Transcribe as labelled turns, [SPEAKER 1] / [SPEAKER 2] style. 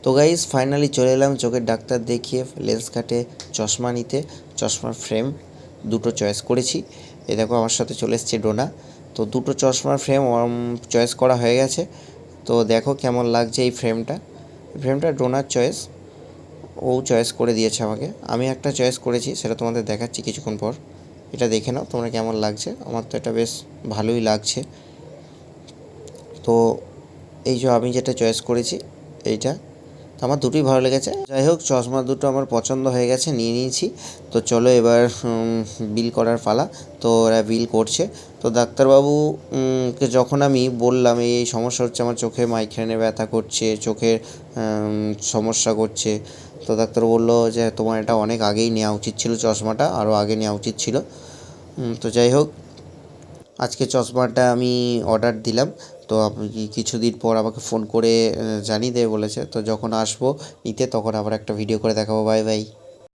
[SPEAKER 1] তো guys finally চলে এলাম চোখের ডাক্তার দেখিয়ে লেন্স কাটে চশমা নিতে। চশমার ফ্রেম দুটো চয়েস করেছি। এই দেখো আমার সাথে চলে এসছে ডোনা। তো দুটো চশমার ফ্রেম চয়েস করা হয়ে গেছে। তো দেখো কেমন লাগছে এই ফ্রেমটা। ফ্রেমটা ডোনার চয়েস, ও চয়েস করে দিয়েছে আমাকে। আমি একটা চয়েস করেছি, সেটা তোমাদের দেখাচ্ছি কিছুক্ষণ পর। এটা দেখে নাও তোমরা কেমন লাগছে। আমার তো এটা বেশ ভালোই লাগছে। তো এই যে আমি যেটা চয়েস করেছি এইটা, তো আমার দুটোই ভালো লেগেছে। যাই হোক, চশমা দুটো আমার পছন্দ হয়ে গেছে, নিয়ে নিয়েছি। তো চলো এবার বিল করার পালা। তো ওরা বিল করছে। তো ডাক্তারবাবু কে যখন আমি বললাম এই সমস্যা হচ্ছে, আমার চোখে মাইগ্রেনে ব্যথা করছে, চোখের সমস্যা করছে, তো ডাক্তার বললো যে তোমার এটা অনেক আগেই নেওয়া উচিত ছিল, চশমাটা আরও আগে নেওয়া উচিত ছিল। তো যাই হোক, আজকে চশমাটা আমি অর্ডার দিলাম। তো আপনি কিছুদিন পর আমাকে ফোন করে জানিয়ে দেবে বলেছে। তো যখন আসবো নিতে তখন আবার একটা ভিডিও করে দেখাবো। Bye bye.